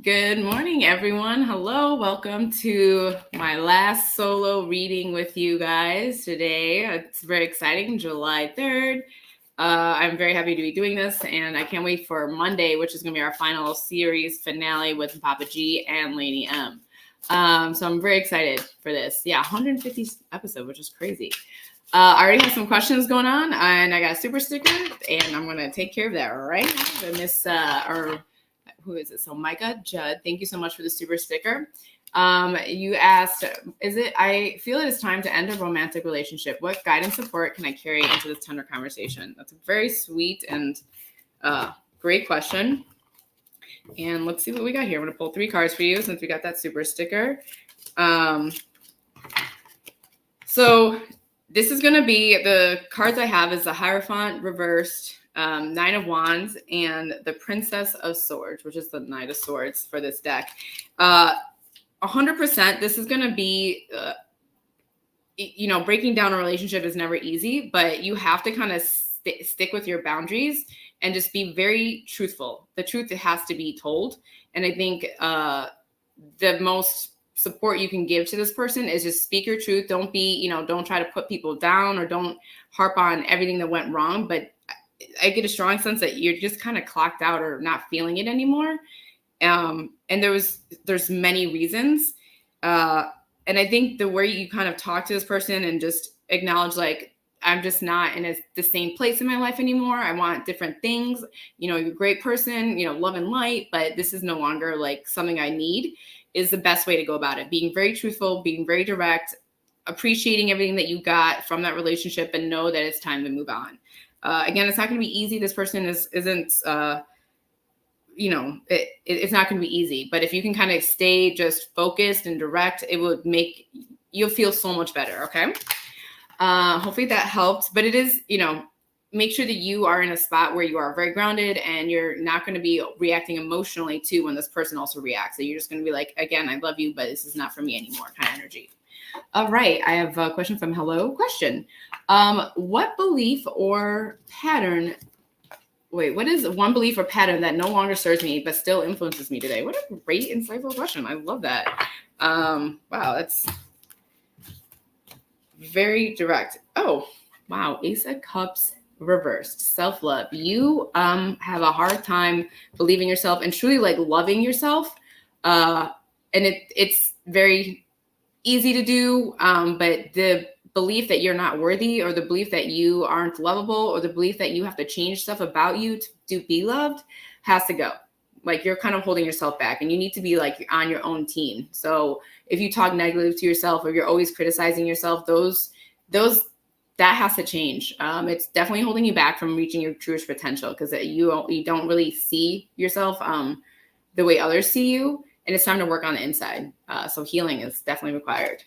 Good morning, everyone. Hello, welcome to my last solo reading with you guys today. It's very exciting, July 3rd. I'm very happy to be doing this, and I can't wait for Monday, which is going to be our final series finale with Papa G and Lady M. So I'm very excited for this. Yeah, 150 episode, which is crazy. I already have some questions going on, and I got a super sticker, and I'm going to take care of that right now. Miss, who is it? So Micah Judd, thank you so much for the super sticker. You asked, I feel it is time to end a romantic relationship. What guidance support can I carry into this tender conversation? That's a very sweet and great question. And let's see what we got here. I'm going to pull 3 cards for you since we got that super sticker. So this is going to be, the cards I have is the Hierophant reversed, 9 of Wands, and the Princess of Swords, which is the Knight of Swords for this deck. 100%, this is going to be, breaking down a relationship is never easy, but you have to kind of stick with your boundaries and just be very truthful. The truth has to be told. And I think the most support you can give to this person is just speak your truth. Don't be, don't try to put people down or don't harp on everything that went wrong. But I get a strong sense that you're just kind of clocked out or not feeling it anymore. And there's many reasons. And I think the way you kind of talk to this person and just acknowledge, like, I'm just not in the same place in my life anymore. I want different things. You're a great person, love and light, but this is no longer like something I need, is the best way to go about it. Being very truthful, being very direct, appreciating everything that you got from that relationship, and know that it's time to move on. Again, it's not going to be easy. This person isn't, it's not going to be easy. But if you can kind of stay just focused and direct, it would you'll feel so much better. Okay. Hopefully that helped. But it is, make sure that you are in a spot where you are very grounded and you're not going to be reacting emotionally to when this person also reacts. So you're just going to be like, again, I love you, but this is not for me anymore kind of energy. All right. I have a question from Hello Question. What belief or pattern, what is one belief or pattern that no longer serves me but still influences me today? What a great, insightful question. I love that. Wow, that's very direct. Oh, wow. Ace of Cups reversed. Self-love. You have a hard time believing yourself and truly like loving yourself. And it's very easy to do, but the belief that you're not worthy, or the belief that you aren't lovable, or the belief that you have to change stuff about you to be loved has to go. Like, you're kind of holding yourself back, and you need to be like on your own team. So if you talk negatively to yourself, or you're always criticizing yourself, that has to change. It's definitely holding you back from reaching your truest potential, because you don't really see yourself the way others see you, and it's time to work on the inside. So healing is definitely required.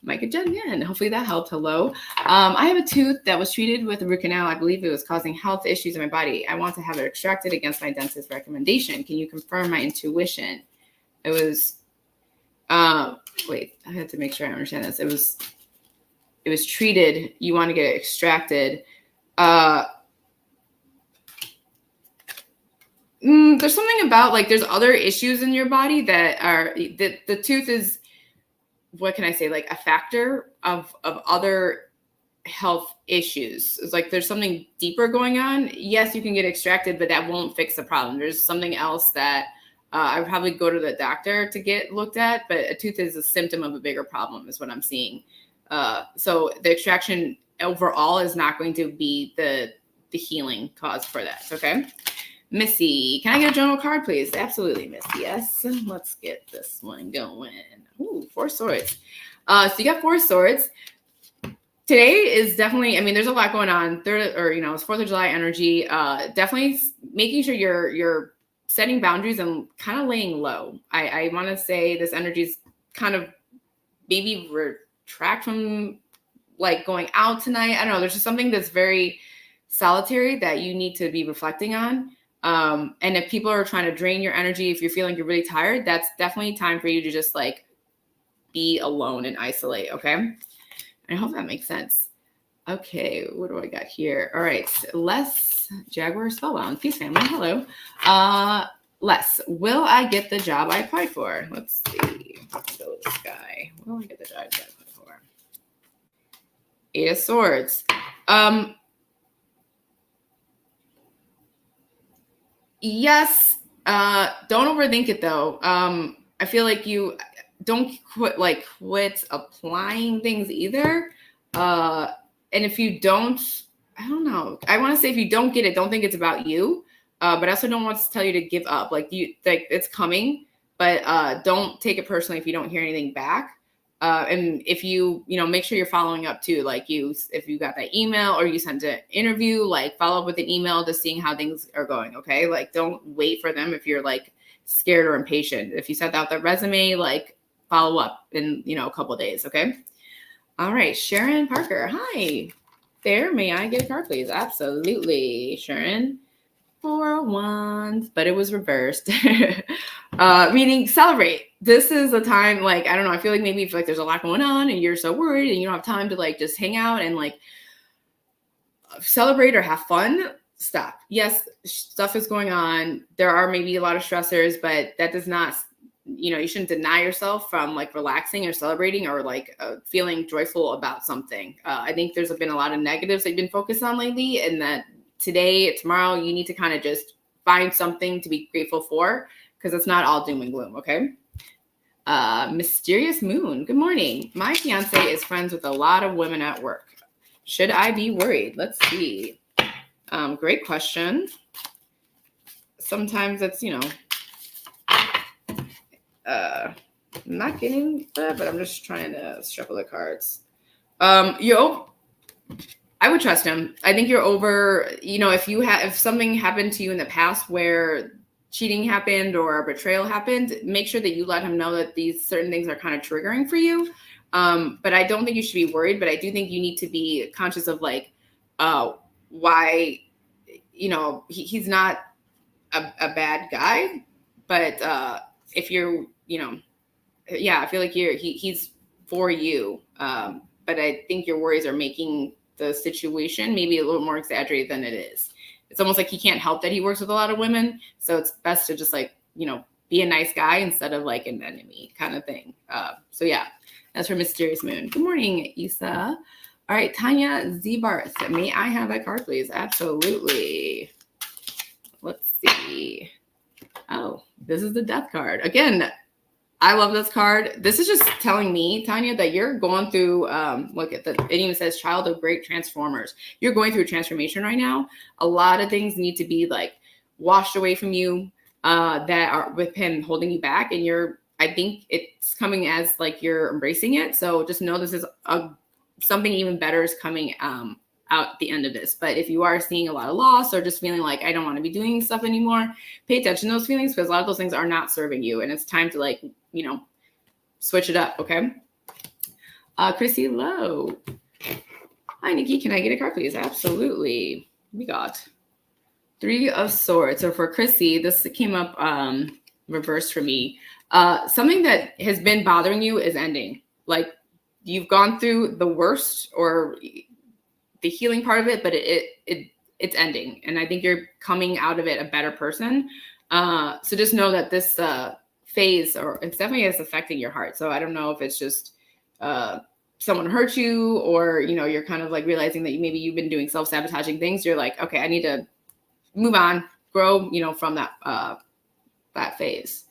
Micah Jen again. Hopefully that helped. Hello. I have a tooth that was treated with a root canal. I believe it was causing health issues in my body. I want to have it extracted against my dentist's recommendation. Can you confirm my intuition? It was, wait, I had to make sure I understand this. It was treated. You want to get it extracted. There's something about, like, there's other issues in your body that are, the tooth is, what can I say, like a factor of other health issues. It's like there's something deeper going on. Yes, you can get extracted, but that won't fix the problem. There's something else that I would probably go to the doctor to get looked at, but a tooth is a symptom of a bigger problem is what I'm seeing. So the extraction overall is not going to be the healing cause for that. Okay. Missy, can I get a general card, please? Absolutely, Missy. Yes. Let's get this one going. Ooh, 4 swords. So you got 4 swords. Today is definitely, there's a lot going on. It's 4th of July energy. Definitely making sure you're setting boundaries and kind of laying low. I want to say this energy is kind of maybe retract from like going out tonight. I don't know. There's just something that's very solitary that you need to be reflecting on. And if people are trying to drain your energy, if you're feeling you're really tired, that's definitely time for you to just like be alone and isolate. Okay. I hope that makes sense. Okay. What do I got here? All right. Les Jaguar Spellbound. Peace family. Hello. Les, will I get the job I applied for? Let's see. Let's go with this guy. Will I get the job I applied for? 8 of Swords. Yes. Don't overthink it though. I feel like you don't quit applying things either. And if you don't, I don't know. I want to say if you don't get it, don't think it's about you. But I also don't want to tell you to give up. Like it's coming, but don't take it personally if you don't hear anything back. And if you make sure you're following up too. Like if you got that email or you sent an interview, like follow up with an email, just seeing how things are going. Okay. Like don't wait for them if you're like scared or impatient. If you sent out the resume, like follow up in, a couple of days. Okay. All right. Sharon Parker. Hi there. May I get a card, please? Absolutely. Sharon. 4 of Wands, but it was reversed. Meaning celebrate. This is a time, like, I don't know, I feel like maybe if like there's a lot going on and you're so worried and you don't have time to like just hang out and like celebrate or have fun, stop. Yes, stuff is going on. There are maybe a lot of stressors, but that does not, you shouldn't deny yourself from like relaxing or celebrating or like feeling joyful about something. I think there's been a lot of negatives that you've been focused on lately, and that today, tomorrow, you need to kind of just find something to be grateful for, because it's not all doom and gloom, okay? Mysterious Moon. Good morning. My fiance is friends with a lot of women at work. Should I be worried? Let's see. Great question. Sometimes it's, I'm not getting that, but I'm just trying to shuffle the cards. I would trust him. I think you're over, if something happened to you in the past where cheating happened or a betrayal happened, make sure that you let him know that these certain things are kind of triggering for you. But I don't think you should be worried, but I do think you need to be conscious of like, why, he's not a bad guy, but if you're, I feel like he's for you. But I think your worries are making the situation maybe a little more exaggerated than it is. It's almost like he can't help that he works with a lot of women. So it's best to just like, be a nice guy instead of like an enemy kind of thing. So yeah, that's for Mysterious Moon. Good morning, Isa. All right, Tanya Zebarth. May I have that card, please? Absolutely. Let's see. Oh, this is the Death card. Again, I love this card. This is just telling me, Tanya, that you're going through, look at it even says child of great transformers. You're going through a transformation right now. A lot of things need to be like washed away from you that are with him holding you back. And I think it's coming as like you're embracing it. So just know this is something even better is coming out at the end of this. But if you are seeing a lot of loss or just feeling like I don't want to be doing stuff anymore, pay attention to those feelings, because a lot of those things are not serving you. And it's time to like, switch it up. Okay. Chrissy Lowe. Hi, Nikki. Can I get a card, please? Absolutely. We got 3 of Swords. So for Chrissy, this came up reversed for me. Something that has been bothering you is ending. Like you've gone through the worst or the healing part of it, but it's ending. And I think you're coming out of it a better person. So just know that this phase, or it's definitely is affecting your heart. So I don't know if it's just someone hurt you, or you're kind of like realizing that maybe you've been doing self-sabotaging things. You're like, okay, I need to move on, grow, from that phase.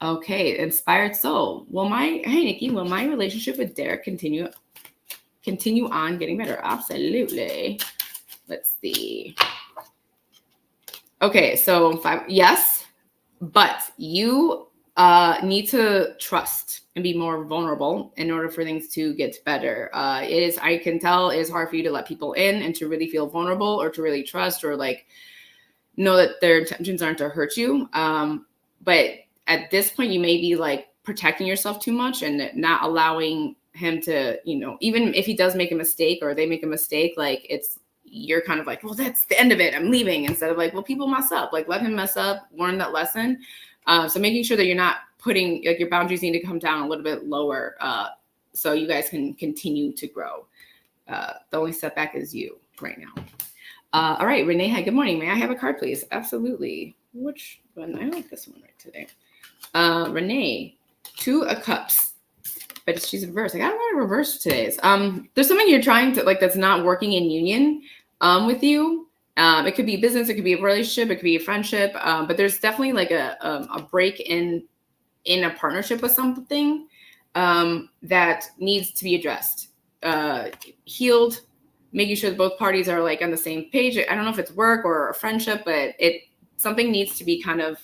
Okay, Inspired Soul. Hey Nikki, will my relationship with Derek continue on getting better? Absolutely. Let's see. Okay, so 5, yes, but you need to trust and be more vulnerable in order for things to get better. I can tell it is hard for you to let people in and to really feel vulnerable or to really trust or like know that their intentions aren't to hurt you. But at this point, you may be like protecting yourself too much and not allowing him to, even if he does make a mistake or they make a mistake, like you're kind of like, well, that's the end of it, I'm leaving, instead of like, well, people mess up, like let him mess up, learn that lesson. So making sure that you're not putting, like your boundaries need to come down a little bit lower so you guys can continue to grow. The only setback is you right now. All right, Renee, hi, good morning. May I have a card, please? Absolutely. which one? I like this one right today. Renee, 2 of Cups. But she's reversed. I got a lot of reverse today's. There's something you're trying to like that's not working in union with you. It could be business, it could be a relationship, it could be a friendship. But there's definitely like a break in a partnership with something that needs to be addressed, healed, making sure that both parties are like on the same page. I don't know if it's work or a friendship, but something needs to be kind of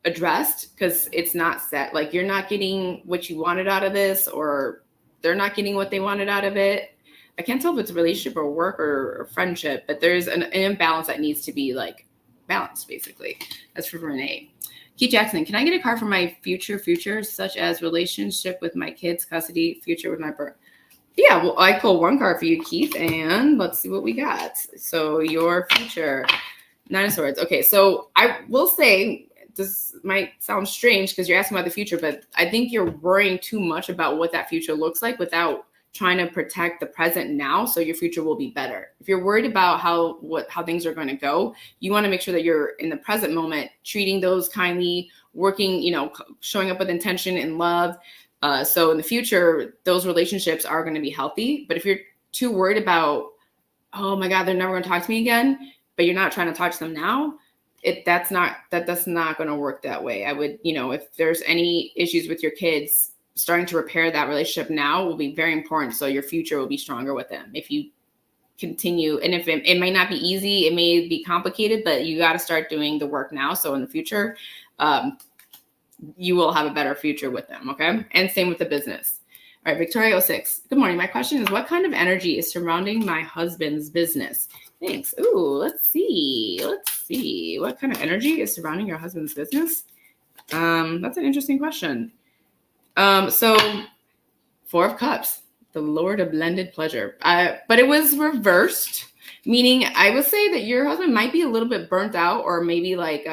addressed because it's not set. Like you're not getting what you wanted out of this, or they're not getting what they wanted out of it. I can't tell if it's a relationship or work or friendship, but there's an imbalance that needs to be like balanced, basically. That's for Renee. Keith Jackson, can I get a card for my future, such as relationship with my kids, custody, future with my birth? Yeah, well, I pulled one card for you, Keith, and let's see what we got. So your future, 9 of Swords. Okay, so I will say, this might sound strange because you're asking about the future, but I think you're worrying too much about what that future looks like without trying to protect the present now, so your future will be better. If you're worried about how things are going to go, you want to make sure that you're in the present moment, treating those kindly, working, showing up with intention and love. So in the future, those relationships are going to be healthy. But if you're too worried about, oh my God, they're never going to talk to me again, but you're not trying to talk to them now, that's not going to work that way. I would, if there's any issues with your kids, starting to repair that relationship now will be very important. So your future will be stronger with them. If you continue, and if it might not be easy, it may be complicated, but you got to start doing the work now. So in the future, you will have a better future with them. Okay. And same with the business. All right. Victoria 06. Good morning. My question is, what kind of energy is surrounding my husband's business? Thanks. Ooh, let's see. What kind of energy is surrounding your husband's business? That's an interesting question. So 4 of Cups, the Lord of blended pleasure. But it was reversed, meaning I would say that your husband might be a little bit burnt out, or maybe like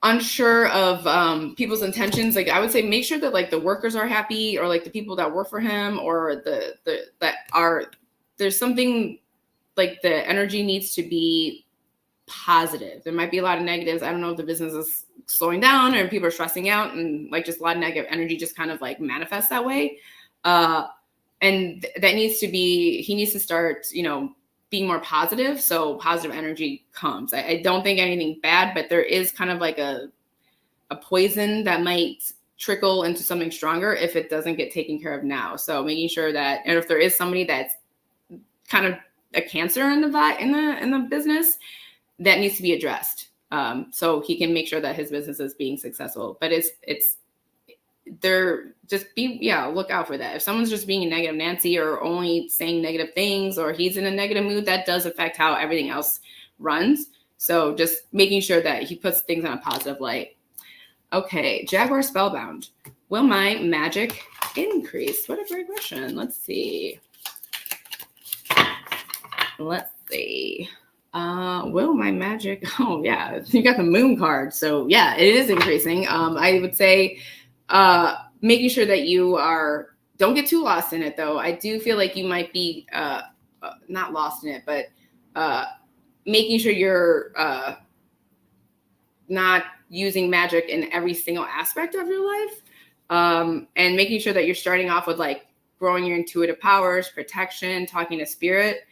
unsure of people's intentions. Like I would say, make sure that like the workers are happy, or like the people that work for him, or there's something like the energy needs to be positive. There might be a lot of negatives. I don't know if the business is slowing down or people are stressing out, and like just a lot of negative energy just kind of like manifests that way. And that needs to be, he needs to start, being more positive. So positive energy comes. I don't think anything bad, but there is kind of like a poison that might trickle into something stronger if it doesn't get taken care of now. So making sure that, and if there is somebody that's kind of a cancer in the business, that needs to be addressed. So he can make sure that his business is being successful. But look out for that. If someone's just being a negative Nancy, or only saying negative things, or he's in a negative mood, that does affect how everything else runs. So just making sure that he puts things on a positive light. Okay, Jaguar Spellbound. Will my magic increase? What a great question. Let's see. Will my magic? Oh yeah, you got the moon card. So yeah, it is increasing. I would say making sure that you don't get too lost in it though. I do feel like you might be not lost in it, but making sure you're not using magic in every single aspect of your life. And making sure that you're starting off with like growing your intuitive powers, protection, talking to spirit,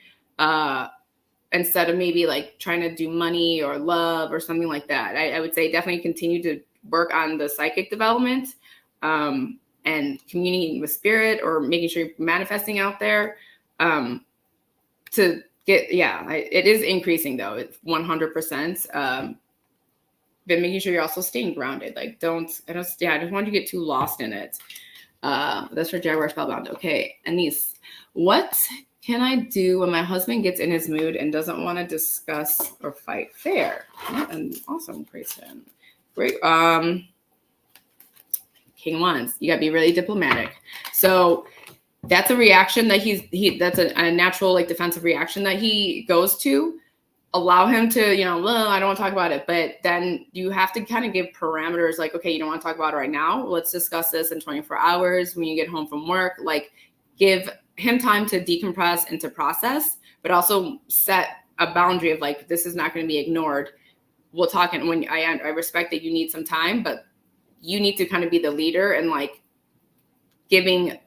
instead of maybe like trying to do money or love or something like that. I would say definitely continue to work on the psychic development, and communicating with spirit, or making sure you're manifesting out there, to get, it is increasing though. It's 100%. But making sure you're also staying grounded. Like I don't want you to get too lost in it. That's for Jaguar Spellbound. Okay. Anise, what can I do when my husband gets in his mood and doesn't want to discuss or fight fair? An awesome person. Great. King Wands. You got to be really diplomatic. So that's a reaction that that's a natural like defensive reaction that he goes to. Allow him to, well, I don't want to talk about it, but then you have to kind of give parameters like, okay, you don't want to talk about it right now. Let's discuss this in 24 hours when you get home from work. Like give him time to decompress and to process, but also set a boundary of like, this is not going to be ignored. we'll talk. And when I respect that you need some time, but you need to kind of be the leader and like giving,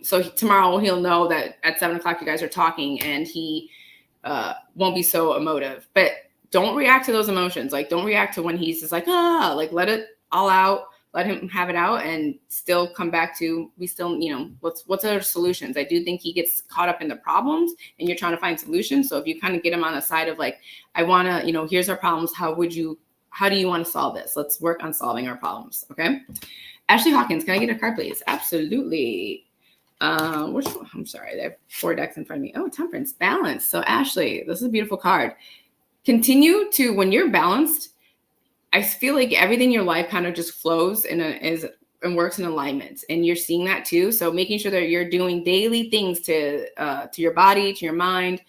so tomorrow he'll know that at 7:00 you guys are talking, and he won't be so emotive. But don't react to those emotions. Like, don't react to when he's just like, like, let it all out, let him have it out, and still come back to, we still, what's our solutions? I do think he gets caught up in the problems, and you're trying to find solutions. So if you kind of get him on the side of like, I want to, here's our problems. How do you want to solve this? Let's work on solving our problems. Okay. Ashley Hawkins, can I get a card, please? Absolutely. Which one? I'm sorry, I have 4 decks in front of me. Oh, Temperance, balance. So Ashley, this is a beautiful card. Continue to, when you're balanced, I feel like everything in your life kind of just flows and works in alignment, and you're seeing that too. So making sure that you're doing daily things to your body, to your mind,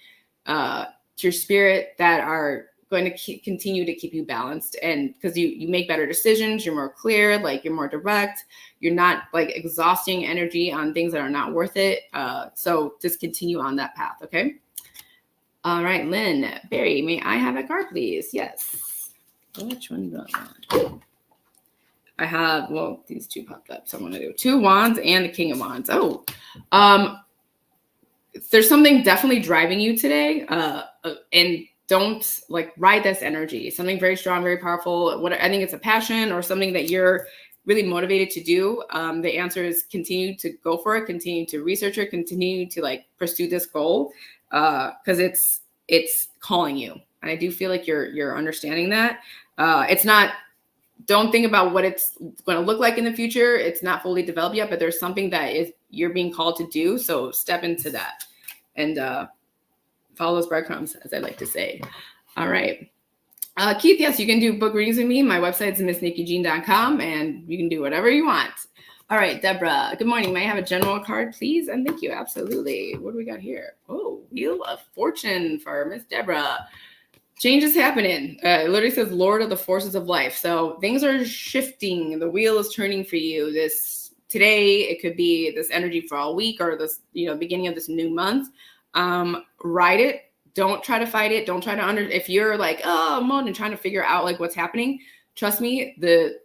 to your spirit that are going to continue to keep you balanced. And because you make better decisions, you're more clear, like you're more direct, you're not like exhausting energy on things that are not worth it. So just continue on that path. Okay. All right, Lynn, Barry, may I have a card, please? Yes. Which one do I want? I have, well, these 2 popped up. So I'm going to do 2 wands and the King of Wands. Oh, there's something definitely driving you today. And don't like ride this energy. Something very strong, very powerful. What I think it's a passion or something that you're really motivated to do. The answer is continue to go for it, continue to research it, continue to like pursue this goal, because it's calling you. And I do feel like you're understanding that. It's not, don't think about what it's going to look like in the future. It's not fully developed yet, but there's something that you're being called to do. So step into that and follow those breadcrumbs, as I like to say. All right. Keith, yes, you can do book readings with me. My website is missnickyjean.com, and you can do whatever you want. All right, Deborah, good morning. May I have a general card, please? And thank you. Absolutely. What do we got here? Oh, Wheel of Fortune for Miss Deborah. Change is happening. It literally says Lord of the Forces of Life. So things are shifting. The wheel is turning for you. Today, it could be this energy for all week, or this, beginning of this new month. Ride it. Don't try to fight it. Don't try to if you're like, oh, I'm on and trying to figure out like what's happening. Trust me, the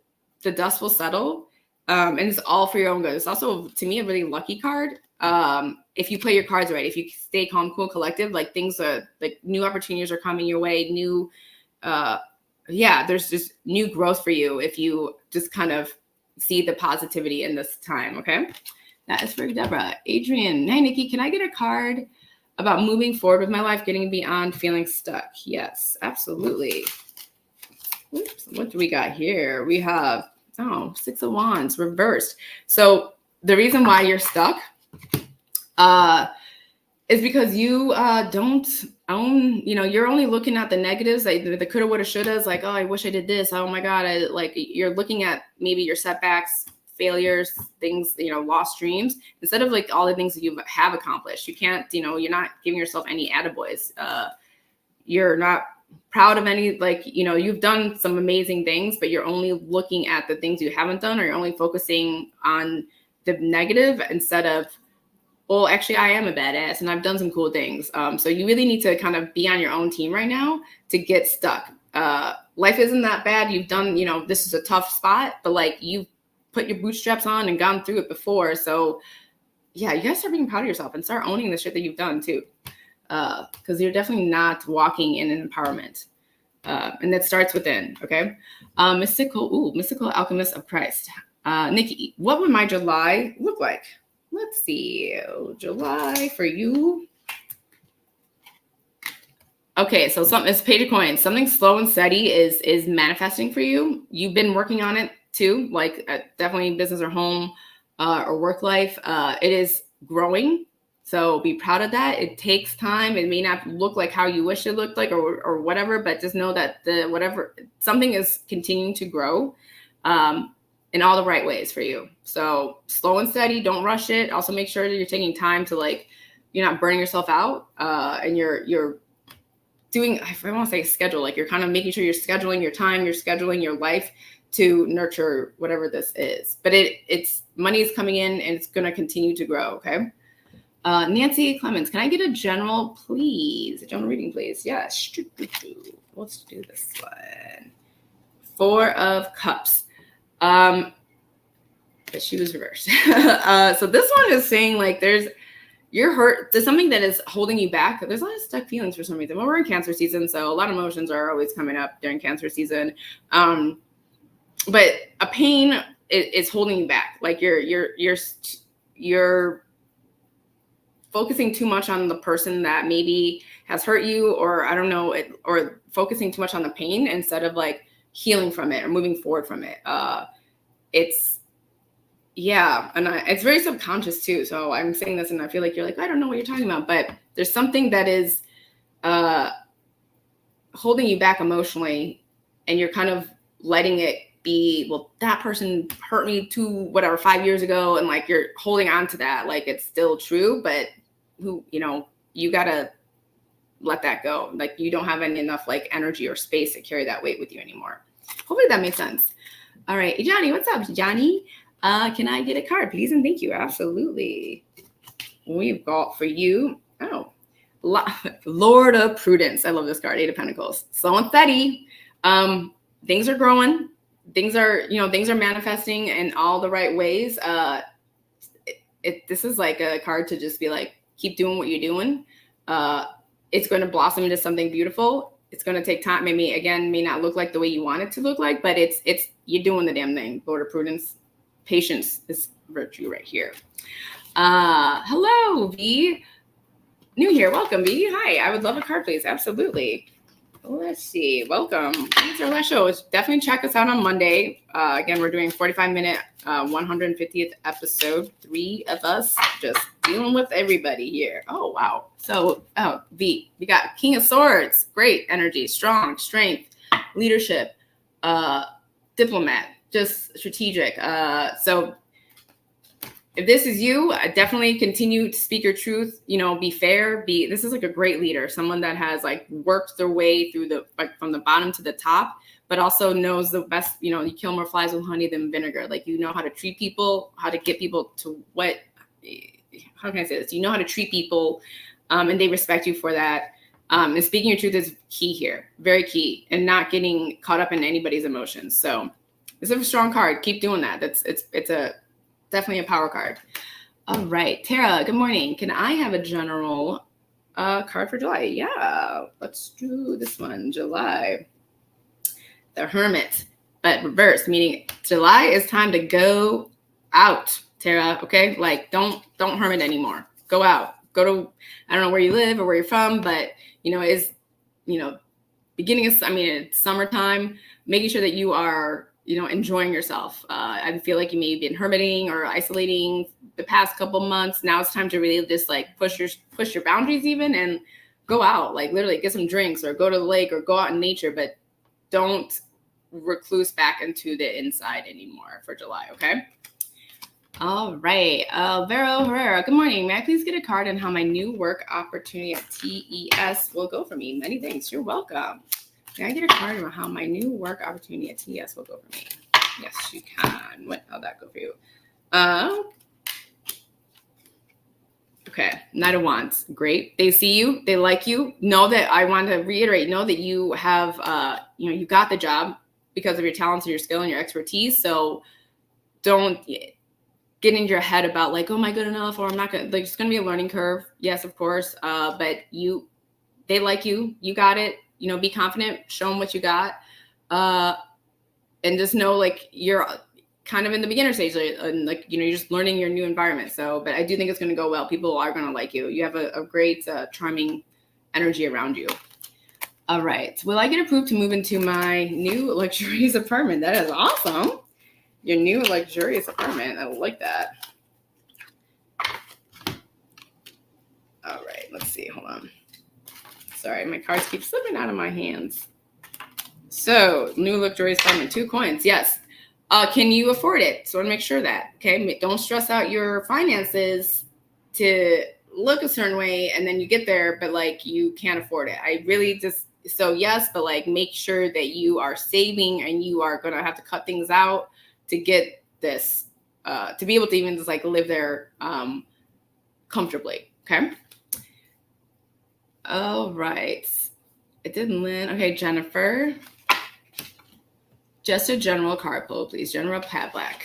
dust will settle. And it's all for your own good. It's also, to me, a really lucky card. If you play your cards right, if you stay calm, cool, collective, like things are like new opportunities are coming your way. There's just new growth for you if you just kind of see the positivity in this time. Okay. That is for Deborah. Adrian, hey, Nikki, can I get a card about moving forward with my life, getting beyond feeling stuck? Yes, absolutely. Oops, what do we got here? We have, 6 of Wands reversed. So the reason why you're stuck is because you don't own, you're only looking at the negatives, like the coulda, woulda, shouldas, like, oh, I wish I did this. Oh my God. You're looking at maybe your setbacks, failures, things, lost dreams, instead of like all the things that you have accomplished. You can't, you're not giving yourself any attaboys. You're not proud of any, you've done some amazing things, but you're only looking at the things you haven't done, or you're only focusing on the negative instead of, well, actually I am a badass and I've done some cool things. So you really need to kind of be on your own team right now to get stuck. Life isn't that bad. You've done, this is a tough spot, but like you've put your bootstraps on and gone through it before. So yeah, you guys start being proud of yourself and start owning the shit that you've done too. Because you're definitely not walking in an empowerment. And that starts within, okay? Mystical Alchemist of Christ. Nikki, what would my July look like? Let's see. July for you. Okay, so it's Page of Coins. Something slow and steady is manifesting for you. You've been working on it too, like definitely business or home or work life. It is growing. So be proud of that. It takes time. It may not look like how you wish it looked like or whatever, but just know that something is continuing to grow in all the right ways for you. So slow and steady, don't rush it. Also make sure that you're taking time to you're not burning yourself out and you're doing, I want to say schedule, you're kind of making sure you're scheduling your time, you're scheduling your life to nurture whatever this is. But it's money is coming in and it's going to continue to grow. Okay. Nancy Clemens, can I get a general, please? A general reading, please. Yes. Let's do this one. 4 of Cups. But she was reversed. So this one is saying like you're hurt. There's something that is holding you back. There's a lot of stuck feelings for some reason. Well, we're in Cancer season, so a lot of emotions are always coming up during Cancer season. But a pain is holding you back. Like you're focusing too much on the person that maybe has hurt you, or I don't know, or focusing too much on the pain instead of like healing from it or moving forward from it. It's very subconscious too. So I'm saying this and I feel like you're like, I don't know what you're talking about, but there's something that is holding you back emotionally, and you're kind of letting it be, well, that person hurt me 5 years ago. And like, you're holding on to that. Like it's still true, but you gotta let that go. Like you don't have enough like energy or space to carry that weight with you anymore. Hopefully that makes sense. All right. Johnny, what's up, Johnny? Can I get a card, please? And thank you. Absolutely. We've got for you. Lord of Prudence. I love this card. 8 of Pentacles. Slow and steady. Things are growing. Things are manifesting in all the right ways. This is like a card to just be like, keep doing what you're doing. It's going to blossom into something beautiful. It's going to take time. May not look like the way you want it to look like, but you're doing the damn thing. Lord of Prudence. Patience is virtue right here. Hello, V. New here. Welcome, V. Hi. I would love a card, please. Absolutely. Let's see. Welcome. This is our last show. Definitely check us out on Monday. Again, we're doing 45-minute, 150th episode. 3 of us just dealing with everybody here. Oh, wow. So, V. We got King of Swords. Great energy. Strong. Strength. Leadership. Diplomat. Just strategic. So if this is you, definitely continue to speak your truth, be fair, this is like a great leader, someone that has like worked their way through from the bottom to the top, but also knows the best, you kill more flies with honey than vinegar. Like, how to treat people, how to get people to how can I say this? You know how to treat people, and they respect you for that. And speaking your truth is key here, very key, and not getting caught up in anybody's emotions. So it's a strong card. Keep doing that. It's definitely a power card. All right, Tara, good morning. Can I have a general card for July? Yeah, let's do this one. July. The Hermit, but reverse, meaning July is time to go out, Tara. Okay, like don't hermit anymore. Go out. Go to, I don't know where you live or where you're from, but beginning of, it's summertime, making sure that you are enjoying yourself. I feel like you may have been hermiting or isolating the past couple months. Now it's time to really just like push your boundaries even, and go out, like literally get some drinks or go to the lake or go out in nature, but don't recluse back into the inside anymore for July. Okay. All right. Vero Herrera, good morning. May I please get a card on how my new work opportunity at TES will go for me? Many thanks. You're welcome. Can I get a card on how my new work opportunity at TES will go for me? Yes, you can. How'd that go for you? Okay. Knight of Wands. Great. They see you. They like you. Know that, I want to reiterate, know that you have, you got the job because of your talents and your skill and your expertise. So don't get into your head about like, oh, am I good enough? Or I'm not good. Like, it's going to be a learning curve. Yes, of course. But they like you. You got it. Be confident, show them what you got. And just know like you're kind of in the beginner stage, and like, you're just learning your new environment. So, but I do think it's going to go well. People are going to like you. You have a great, charming energy around you. All right. Will I get approved to move into my new luxurious apartment? That is awesome. Your new luxurious apartment. I like that. All right. Let's see. Hold on. Sorry, my cards keep slipping out of my hands. So, new luxurious apartment, 2 coins. Yes. Can you afford it? So I want to make sure that, okay, don't stress out your finances to look a certain way and then you get there, but like you can't afford it. I really so yes, but like make sure that you are saving, and you are going to have to cut things out to get this, to be able to even just like live there comfortably. Okay. All right. It didn't land. Okay, Jennifer. Just a general card pull, please. General Pavlak.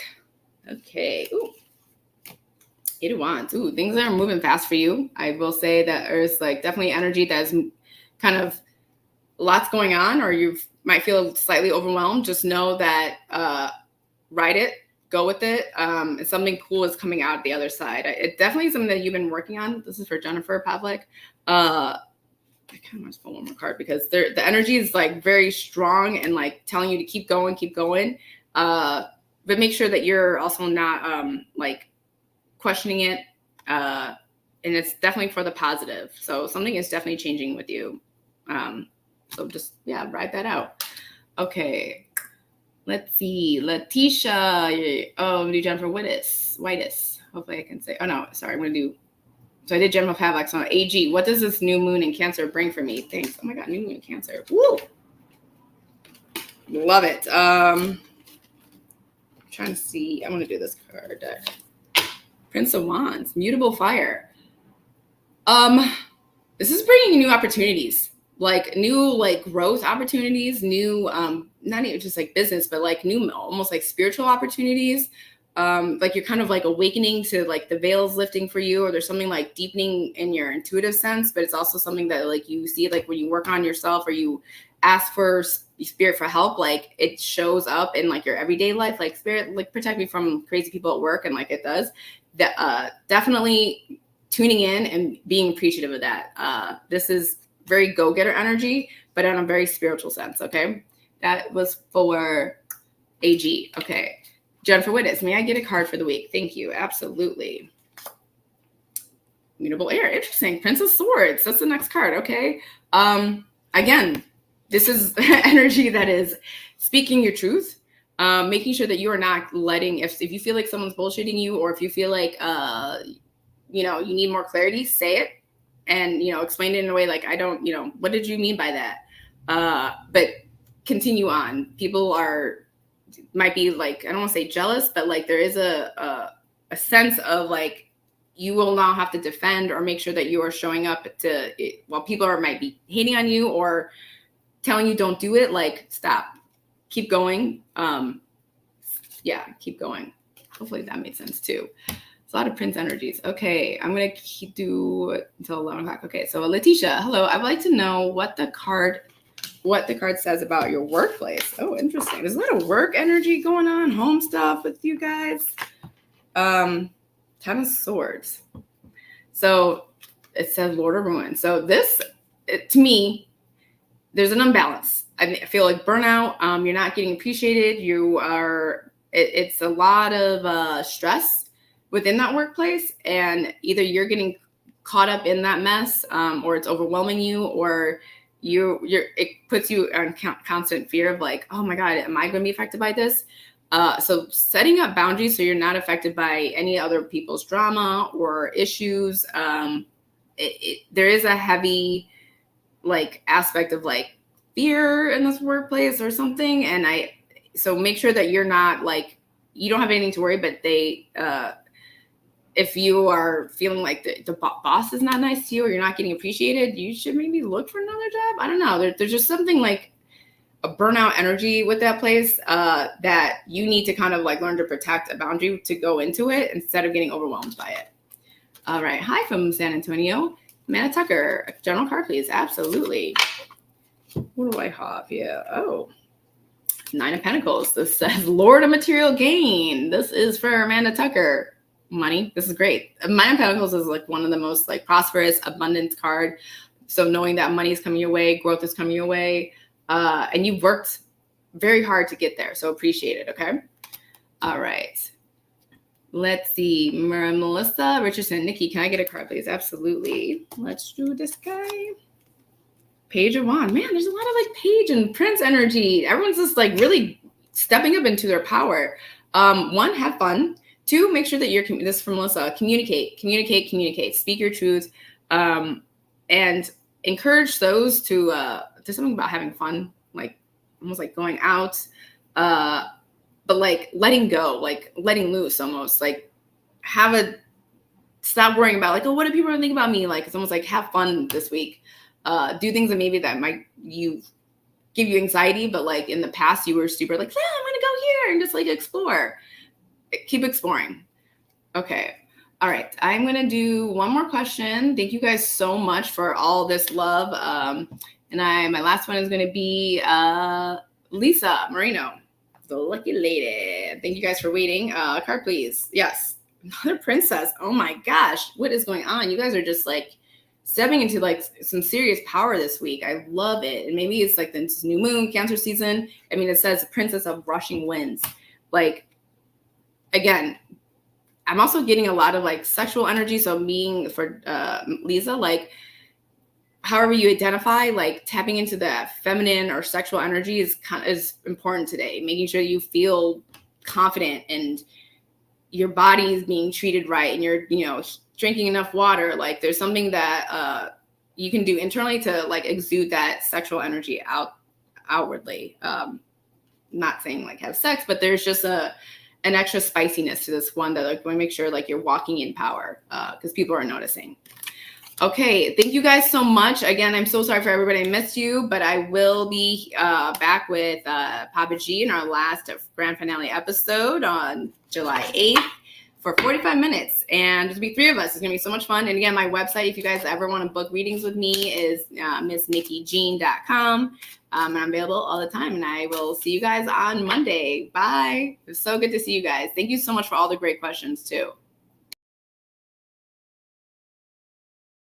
Okay. Ooh. 8 of Wands. Ooh, things are moving fast for you. I will say that there's like definitely energy that's kind of lots going on, or you might feel slightly overwhelmed. Just know that ride it, go with it. And something cool is coming out the other side. It definitely is something that you've been working on. This is for Jennifer Pavlik. I kind of want to pull one more card because the energy is like very strong and like telling you to keep going. But make sure that you're also not like questioning it. And it's definitely for the positive. So something is definitely changing with you. So just, ride that out. Okay. Let's see. Letitia. Oh, I'm going to do Jennifer Whitus. Hopefully I can say. Oh, no. Sorry. I'm going to do. So I did General Pavlak. So AG. What does this new moon in Cancer bring for me? Thanks. Oh, my God. New moon in Cancer. Woo. Love it. I'm trying to see. I want to do this card deck. Prince of Wands. Mutable Fire. This is bringing new opportunities. Like new like growth opportunities, new not even just like business, but like new almost like spiritual opportunities. Like you're kind of like awakening to like the veils lifting for you, or there's something like deepening in your intuitive sense, but it's also something that like you see like when you work on yourself or you ask for spirit for help, like it shows up in like your everyday life, like spirit, like protect me from crazy people at work, and like it does. That definitely tuning in and being appreciative of that. This is very go-getter energy, but in a very spiritual sense. Okay, that was for AG. Okay, Jennifer Whitus, may I get a card for the week? Thank you. Absolutely. Mutable Air. Interesting. Prince of Swords. That's the next card. Okay. Again, this is energy that is speaking your truth, making sure that you are not letting, if you feel like someone's bullshitting you, or if you feel like you need more clarity, say it. And, explain it in a way like, I don't, what did you mean by that? But continue on. People might be like, I don't want to say jealous, but like there is a sense of like, you will now have to defend or make sure that you are showing up to it, while people might be hating on you or telling you don't do it. Like, stop, keep going. Keep going. Hopefully that made sense too. It's a lot of Prince energies. Okay, I'm going to do until 11 o'clock. Okay, so Letitia, hello. I would like to know what the card says about your workplace. Oh, interesting. There's a lot of work energy going on, home stuff with you guys. 10 of Swords. So it says Lord of Ruin. So this, to me, there's an imbalance. I feel like burnout. You're not getting appreciated. It's a lot of stress within that workplace, and either you're getting caught up in that mess, or it's overwhelming you, or it puts you on constant fear of like, oh my God, am I going to be affected by this? So setting up boundaries so you're not affected by any other people's drama or issues. There is a heavy like aspect of like fear in this workplace or something, and so make sure that you're not like, you don't have anything to worry, but if you are feeling like the boss is not nice to you, or you're not getting appreciated, you should maybe look for another job. I don't know. There's just something like a burnout energy with that place that you need to kind of like learn to protect a boundary to go into it instead of getting overwhelmed by it. All right. Hi from San Antonio. Amanda Tucker, general card, please. Absolutely. What do I have here? Oh, 9 of Pentacles. This says Lord of Material Gain. This is for Amanda Tucker. Money. This is great. 9 of Pentacles is like one of the most like prosperous, abundance card. So knowing that money is coming your way, growth is coming your way, and you've worked very hard to get there. So appreciate it. Okay. All right. Let's see. Melissa Richardson. Nikki, can I get a card, please? Absolutely. Let's do this guy. Page of Wands. Man, there's a lot of like Page and Prince energy. Everyone's just like really stepping up into their power. 1, have fun. 2, make sure that this is from Melissa, communicate, speak your truth, and encourage those to something about having fun, like almost like going out, but like letting go, like letting loose almost, like stop worrying about like, oh, what do people think about me? Like, it's almost like have fun this week. do things that maybe that might give you anxiety, but like in the past you were super like, yeah, I'm gonna go here and just like explore. Keep exploring. Okay. All right. I'm gonna do one more question. Thank you guys so much for all this love. And my last one is gonna be Lisa Marino, the lucky lady. Thank you guys for waiting. Card, please. Yes. Another princess. Oh my gosh. What is going on? You guys are just like stepping into like some serious power this week. I love it. And maybe it's like this new moon, Cancer season. I mean, it says princess of rushing winds. Like, again, I'm also getting a lot of like sexual energy. So being for Lisa, like however you identify, like tapping into the feminine or sexual energy is important today. Making sure you feel confident and your body is being treated right, and you're, drinking enough water. Like there's something that you can do internally to like exude that sexual energy outwardly. Not saying like have sex, but there's just an extra spiciness to this one that like want to make sure like you're walking in power because people are noticing. Okay, thank you guys so much. Again, I'm so sorry for everybody. I missed you, but I will be back with Papa G in our last grand finale episode on July 8th for 45 minutes. And there'll be 3 of us. It's going to be so much fun. And again, my website, if you guys ever want to book readings with me, is MissNikkiJean.com. And I'm available all the time. And I will see you guys on Monday. Bye. It was so good to see you guys. Thank you so much for all the great questions, too.